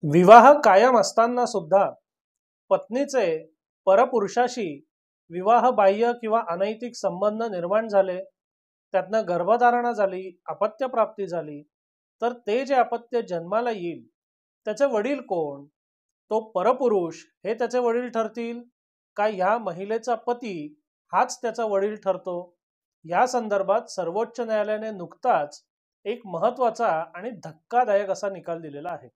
विवाह कायम असताना सुद्धा पत्नीचे परपुरुषाशी विवाहबाह्य किंवा अनैतिक संबंध निर्माण झाले, त्यातनं गर्भधारणा झाली, अपत्यप्राप्ती झाली, तर ते जे अपत्य जन्माला येईल त्याचे वडील कोण? तो परपुरुष हे त्याचे वडील ठरतील का ह्या महिलेचा पती हाच त्याचा वडील ठरतो? या संदर्भात सर्वोच्च न्यायालयाने नुकताच एक महत्वाचा आणि धक्कादायक असा निकाल दिलेला आहे.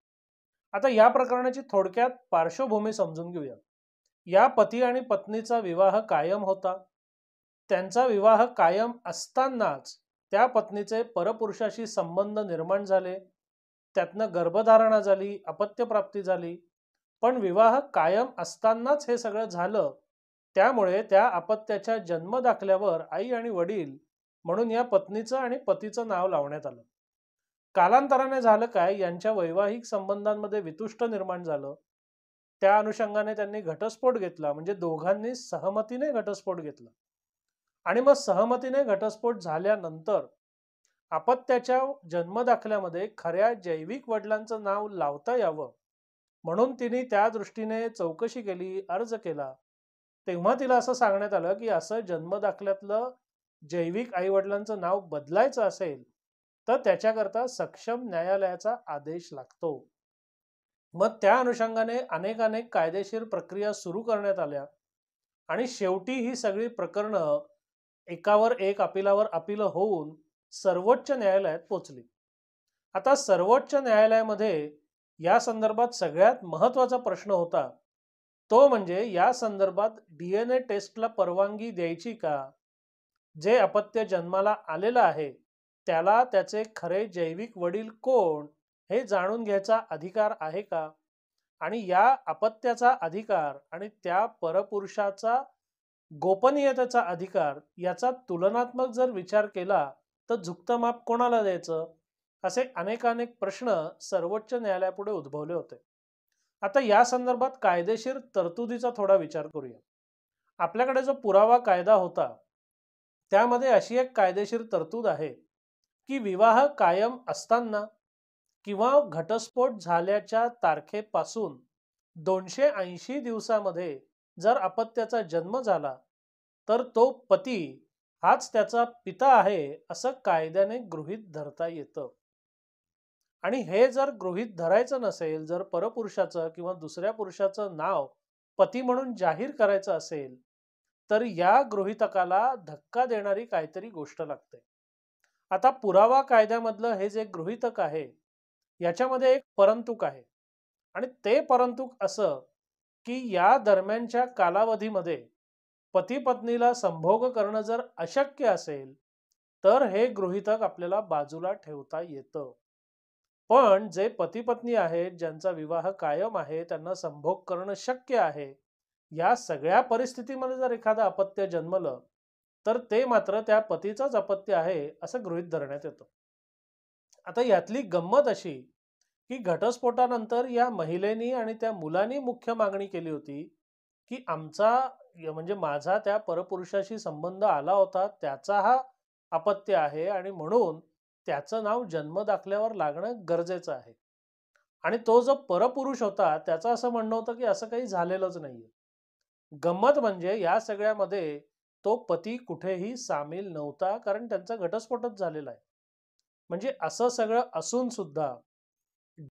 आता या प्रकरणाची थोडक्यात पार्श्वभूमी समजून घेऊया. या पती आणि पत्नीचा विवाह कायम होता. त्यांचा विवाह कायम असतानाच त्या पत्नीचे परपुरुषाशी संबंध निर्माण झाले, त्यातनं गर्भधारणा झाली, अपत्यप्राप्ती झाली. पण विवाह कायम असतानाच हे सगळं झालं, त्यामुळे त्या अपत्याच्या जन्म दाखल्यावर आई आणि वडील म्हणून या पत्नीचं आणि पतीचं नाव लावण्यात आलं. कालांतराने झालं काय, यांच्या वैवाहिक संबंधांमध्ये वितुष्ट निर्माण झालं. त्या अनुषंगाने त्यांनी घटस्फोट घेतला, म्हणजे दोघांनी सहमतीने घटस्फोट घेतला. आणि मग सहमतीने घटस्फोट झाल्यानंतर अपत्याच्या जन्मदाखल्यामध्ये खऱ्या जैविक वडिलांचं नाव लावता यावं म्हणून तिने त्या दृष्टीने चौकशी केली, अर्ज केला. तेव्हा तिला असं सांगण्यात आलं की असं जन्मदाखल्यातलं जैविक आई वडिलांचं नाव बदलायचं असेल तर त्याच्याकरता सक्षम न्यायालयाचा आदेश लागतो. मग त्या अनुषंगाने अनेक कायदेशीर प्रक्रिया सुरू करण्यात आल्या आणि शेवटी ही सगळी प्रकरणं एकावर एक अपिलावर अपील होऊन सर्वोच्च न्यायालयात पोचली. आता सर्वोच्च न्यायालयामध्ये या संदर्भात सगळ्यात महत्वाचा प्रश्न होता तो म्हणजे या संदर्भात DNA टेस्टला परवानगी द्यायची का? जे अपत्य जन्माला आलेलं आहे त्याला त्याचे खरे जैविक वडील कोण हे जाणून घ्यायचा अधिकार आहे का? आणि या अपत्याचा अधिकार आणि त्या परपुरुषाचा गोपनीयतेचा अधिकार याचा तुलनात्मक जर विचार केला तर झुकतं माप कोणाला द्यायचं, असे अनेक प्रश्न सर्वोच्च न्यायालयापुढे उद्भवले होते. आता या संदर्भात कायदेशीर तरतुदीचा थोडा विचार करूया. आपल्याकडे जो पुरावा कायदा होता त्यामध्ये अशी एक कायदेशीर तरतूद आहे की विवाह कायम असताना किंवा घटस्फोट झाल्याच्या तारखेपासून 280 दिवसामध्ये जर अपत्याचा जन्म झाला तर तो पती हाच त्याचा पिता आहे असं कायद्याने गृहीत धरता येतं. आणि हे जर गृहीत धरायचं नसेल, जर परपुरुषाचं किंवा दुसऱ्या पुरुषाचं नाव पती म्हणून जाहीर करायचं असेल तर या गृहीतकाला धक्का देणारी काहीतरी गोष्ट लागते. आता पुरावा कायद्यामधलं हे जे गृहीतक आहे याच्यामध्ये एक परंतुक आहे आणि ते परंतुक असं की या दरम्यानच्या कालावधीमध्ये पती पत्नीला संभोग करणं जर अशक्य असेल तर हे गृहीतक आपल्याला बाजूला ठेवता येतं. पण जे पती पत्नी आहेत, ज्यांचा विवाह कायम आहे, त्यांना संभोग करणं शक्य आहे, या सगळ्या परिस्थितीमध्ये जर एखादं अपत्य जन्मलं तर ते मात्र त्या पतीचंच अपत्य आहे असं गृहीत धरण्यात येतं. आता यातली गंमत अशी की घटस्फोटानंतर या महिलेनी आणि त्या मुलांनी मुख्य मागणी केली होती की आमचा म्हणजे माझा त्या परपुरुषाशी संबंध आला होता, त्याचा हा अपत्य आहे आणि म्हणून त्याचं नाव जन्म दाखल्यावर लागणं गरजेचं आहे. आणि तो जो परपुरुष होता त्याचं असं म्हणणं होतं की असं काही झालेलंच नाहीये. गंमत म्हणजे या सगळ्यामध्ये तो पती कुठेही सामील नव्हता, कारण त्यांचा घटस्फोटच झालेला आहे. म्हणजे असं सगळं असून सुद्धा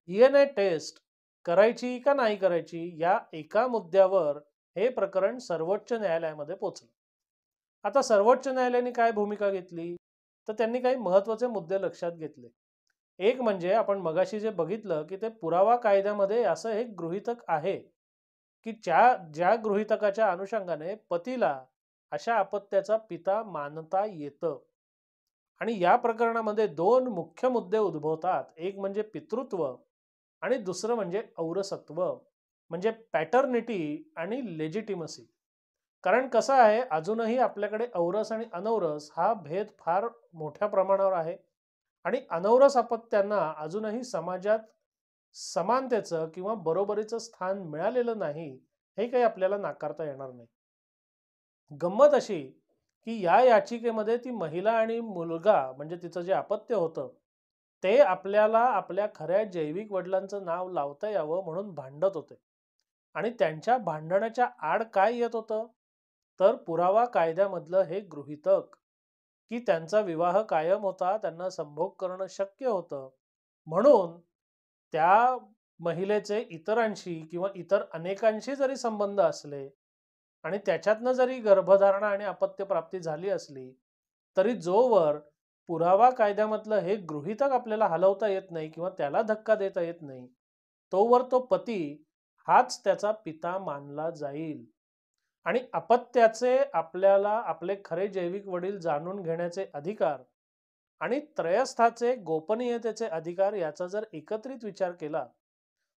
DNA टेस्ट करायची का नाही करायची या एका मुद्द्यावर हे प्रकरण सर्वोच्च न्यायालयामध्ये पोचलं. आता सर्वोच्च न्यायालयाने काय भूमिका घेतली तर त्यांनी काही महत्वाचे मुद्दे लक्षात घेतले. एक म्हणजे आपण मगाशी जे बघितलं की ते पुरावा कायद्यामध्ये असं एक गृहीतक आहे की ज्या गृहीतकाच्या अनुषंगाने पतीला अशा अपत्याचा पिता मानता येतं. आणि या प्रकरणामध्ये दोन मुख्य मुद्दे उद्भवतात. एक म्हणजे पितृत्व आणि दुसरं म्हणजे औरसत्व, म्हणजे पॅटर्निटी आणि लेजिटिमसी. कारण कसं आहे, अजूनही आपल्याकडे औरस आणि अनौरस हा भेद फार मोठ्या प्रमाणावर आहे आणि अनौरस अपत्यांना अजूनही समाजात समानतेचं किंवा बरोबरीचं स्थान मिळालेलं नाही, हे काही आपल्याला नाकारता येणार नाही. गंमत अशी की या याचिकेमध्ये ती महिला आणि मुलगा म्हणजे तिचं जे अपत्य होतं ते आपल्याला आपल्या खऱ्या जैविक वडिलांचं नाव लावता यावं म्हणून भांडत होते. आणि त्यांच्या भांडणाच्या आड काय येत होतं? तर पुरावा कायद्यामधलं हे गृहीतक, की त्यांचा विवाह कायम होता, त्यांना संभोग करणं शक्य होतं. म्हणून त्या महिलेचे इतरांशी किंवा इतर अनेकांशी जरी संबंध असले आणि त्याच्यातनं जरी गर्भधारणा आणि अपत्यप्राप्ती झाली असली, तरी जोवर पुरावा कायद्यामधलं हे गृहीतक आपल्याला हलवता येत नाही किंवा त्याला धक्का देता येत नाही, तोवर तो पती हाच त्याचा पिता मानला जाईल. आणि अपत्याचे आपल्याला आपले खरे जैविक वडील जाणून घेण्याचे अधिकार आणि त्रयस्थाचे गोपनीयतेचे अधिकार याचा जर एकत्रित विचार केला,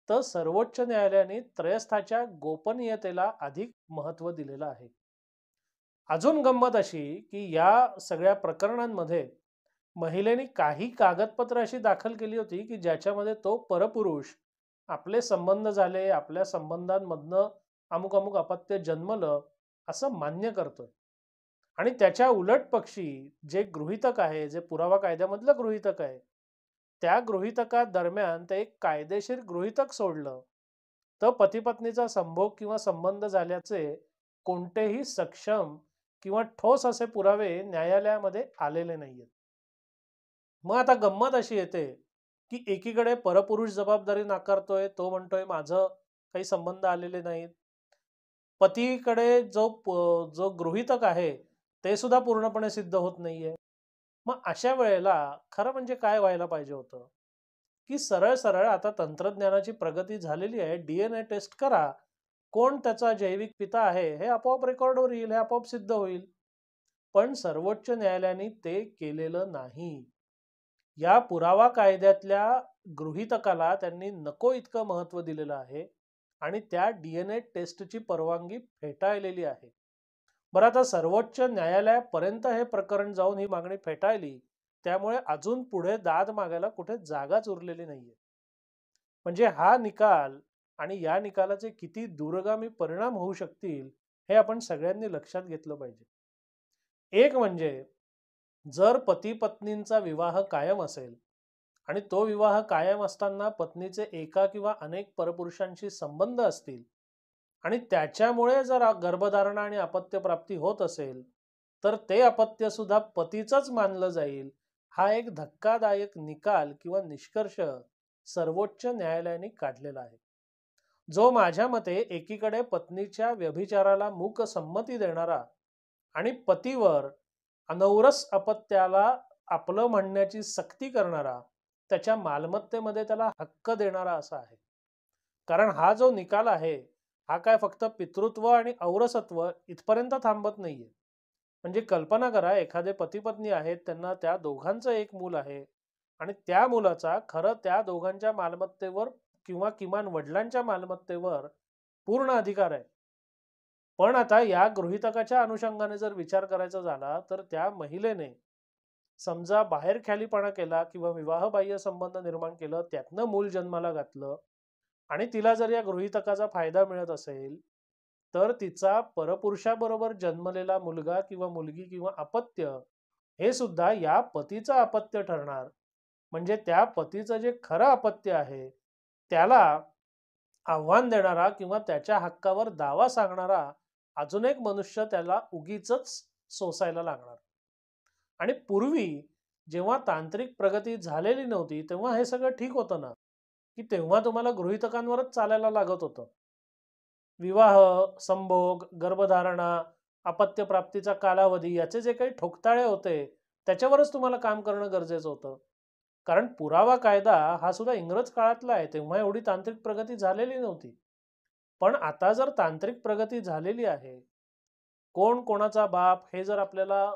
तर सर्वोच्च न्यायालयाने त्रयस्थाच्या गोपनीयतेला अधिक महत्त्व दिलेलं आहे. अजून गंमत अशी, की या सगळ्या प्रकरणांमध्ये महिलेने काही कागदपत्र अशी दाखल केली होती, की ज्याच्यामध्ये तो परपुरुष आपले संबंध झाले, आपल्या संबंधांमधनं अमुक अमुक अपत्य जन्मलं असं मान्य करतोय. आणि त्याच्या उलट पक्षी जे गृहीतक आहे, जे पुरावा कायद्यामधलं गृहीतक आहे, त्या गृहीतका दरम्यान ते एक कायदेशीर गृहीतक सोडलं, तर पती पत्नीचा संभोग किंवा संबंध झाल्याचे कोणतेही सक्षम किंवा ठोस असे पुरावे न्यायालयामध्ये आलेले नाहीयेत. मग आता गंमत अशी येते, की एकीकडे परपुरुष जबाबदारी नाकारतोय, तो म्हणतोय माझं काही संबंध आलेले नाहीत. पतीकडे जो गृहीतक आहे ते सुद्धा पूर्णपणे सिद्ध होत नाहीये. मग अशा वेळेला खरं म्हणजे काय व्हायला पाहिजे होतं, की सरळ सरळ आता तंत्रज्ञानाची प्रगती झालेली आहे, डीएनए टेस्ट करा, कोण त्याचा जैविक पिता आहे हे आपोआप रेकॉर्डवर येईल, हे आपोआप सिद्ध होईल. पण सर्वोच्च न्यायालयाने ते केलेलं नाही. या पुरावा कायद्यातल्या गृहीतकाला त्यांनी नको इतकं महत्त्व दिलेलं आहे आणि त्या डीएनए टेस्टची परवानगी फेटाळलेली आहे. बरं, आता सर्वोच्च न्यायालयापर्यंत हे प्रकरण जाऊन ही मागणी फेटाळली, त्यामुळे अजून पुढे दाद मागायला कुठे जागाच उरलेली नाहीये. म्हणजे हा निकाल आणि या निकालाचे किती दूरगामी परिणाम होऊ शकतील हे आपण सगळ्यांनी लक्षात घेतलं पाहिजे. एक म्हणजे जर पती पत्नींचा विवाह कायम असेल आणि तो विवाह कायम असताना पत्नीचे एका किंवा अनेक परपुरुषांशी संबंध असतील आणि त्याच्यामुळे जर गर्भधारणा आणि अपत्यप्राप्ती होत असेल, तर ते अपत्य सुद्धा पतीचंच मानलं जाईल. हा एक धक्कादायक निकाल किंवा निष्कर्ष सर्वोच्च न्यायालयाने काढलेला आहे, जो माझ्या मते एकीकडे पत्नीच्या व्यभिचाराला मूक संमती देणारा आणि पतीवर अनौरस अपत्याला आपलं म्हणण्याची सक्ती करणारा, त्याच्या मालमत्तेमध्ये त्याला हक्क देणारा असा आहे. कारण हा जो निकाल आहे, हा काय फक्त पितृत्व आणि औरसत्व इथपर्यंत थांबत नाहीये. म्हणजे कल्पना करा, एखादे पती पत्नी आहेत, त्यांना त्या दोघांचं एक मूल आहे आणि त्या मुलाचा खरं त्या दोघांच्या मालमत्तेवर किंवा किमान वडिलांच्या मालमत्तेवर पूर्ण अधिकार आहे. पण आता या गृहीतकाच्या अनुषंगाने जर विचार करायचा झाला, तर त्या महिलेने समजा बाहेरख्यालीपणा केला किंवा विवाहबाह्य संबंध निर्माण केलं, त्यातनं मूल जन्माला घातलं आणि तिला जर या गृहीतकाचा फायदा मिळत असेल, तर तिचा परपुरुषाबरोबर जन्मलेला मुलगा किंवा मुलगी किंवा अपत्य हे सुद्धा या पतीचं अपत्य ठरणार. म्हणजे त्या पतीचं जे खरं अपत्य आहे, त्याला आव्हान देणारा किंवा त्याच्या हक्कावर दावा सांगणारा अजून एक मनुष्य त्याला उगीचच सोसायला लागणार. आणि पूर्वी जेव्हा तांत्रिक प्रगती झालेली नव्हती, तेव्हा हे सगळं ठीक होतं ना, की तेव्हा तुम्हाला गृहीतकांवरच चालायला लागत होतं. विवाह, संभोग, गर्भधारणा, अपत्यप्राप्तीचा कालावधी याचे जे काही ठोकताळे होते, त्याच्यावरच तुम्हाला काम करणं गरजेचं होतं. कारण पुरावा कायदा हा सुद्धा इंग्रज काळातला आहे, तेव्हा एवढी तांत्रिक प्रगती झालेली नव्हती. पण आता जर तांत्रिक प्रगती झालेली आहे, कोण कोणाचा बाप हे जर आपल्याला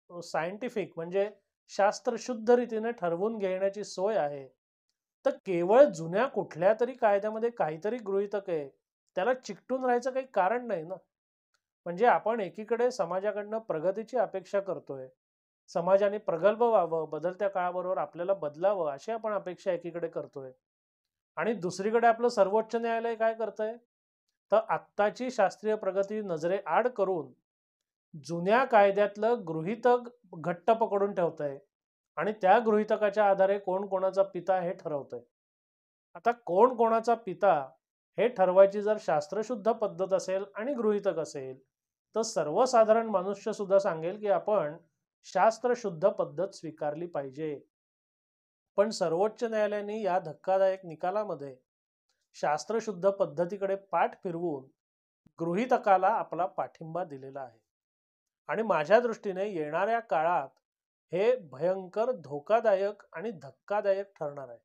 सायंटिफिक म्हणजे शास्त्रशुद्ध रीतीने ठरवून घेण्याची सोय आहे, तर केवळ जुन्या कुठल्या तरी कायद्यामध्ये काहीतरी गृहीतक आहे, त्याला चिकटून राहायचं काही कारण नाही ना. म्हणजे आपण एकीकडे समाजाकडनं प्रगतीची अपेक्षा करतोय, समाजाने प्रगल्भ व्हावं, बदलत्या काळाबरोबर आपल्याला बदलावं अशी आपण अपेक्षा एकीकडे करतोय, आणि दुसरीकडे आपलं सर्वोच्च न्यायालय काय करतंय, तर आत्ताची शास्त्रीय प्रगती नजरे आड करून जुन्या कायद्यातलं गृहीतक घट्ट पकडून ठेवतंय आणि त्या गृहीतकाच्या आधारे कोण कोणाचा पिता हे ठरवतंय. आता कोण कोणाचा पिता हे ठरवायची जर शास्त्रशुद्ध पद्धत असेल आणि गृहीतक असेल, तर सर्वसाधारण मनुष्य सुद्धा सांगेल की आपण शास्त्रशुद्ध पद्धत स्वीकारली पाहिजे. पण सर्वोच्च न्यायालयाने या धक्कादायक निकालामध्ये शास्त्रशुद्ध पद्धतीकडे पाठ फिरवून गृहीतकाला आपला पाठिंबा दिलेला आहे. आणि माझ्या दृष्टीने येणाऱ्या काळात हे भयंकर धोकादायक आणि धक्कादायक ठरणार आहे.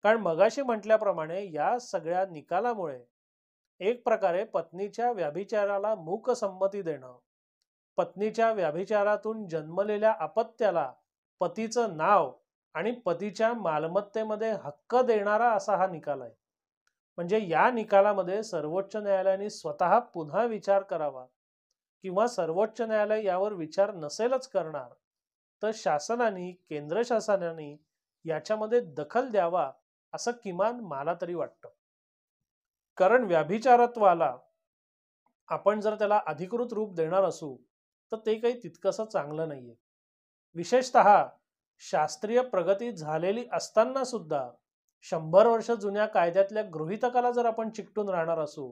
कारण मगाशी म्हटल्याप्रमाणे या सगळ्या निकालामुळे एक प्रकारे पत्नीच्या व्याभिचाराला मूक संमती देणं, पत्नीच्या व्याभिचारातून जन्मलेल्या अपत्याला पतीचं नाव आणि पतीच्या मालमत्तेमध्ये हक्क देणारा असा हा निकाल आहे. म्हणजे या निकालामध्ये सर्वोच्च न्यायालयाने स्वतः पुन्हा विचार करावा, किंवा सर्वोच्च न्यायालय यावर विचार नसेलच करणार तर शासनाने, केंद्र शासनाने याच्यामध्ये दखल द्यावा असं किमान मला तरी वाटतं. कारण व्याभिचारत्वाला आपण जर त्याला अधिकृत रूप देणार असू तर ते काही तितकंसं चांगलं नाहीये. विशेषतः शास्त्रीय प्रगती झालेली असताना सुद्धा 100 वर्ष जुन्या कायद्यातल्या गृहीतकाला जर आपण चिकटून राहणार असू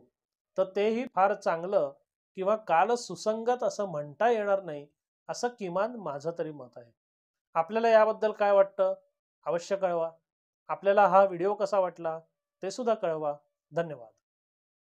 तर तेही फार चांगलं किंवा काल सुसंगत असं म्हणता येणार नाही, असं किमान माझं तरी मत आहे. आपल्याला याबद्दल काय वाटतं अवश्य कळवा. आपल्याला हा व्हिडिओ कसा वाटला ते सुद्धा कळवा. धन्यवाद.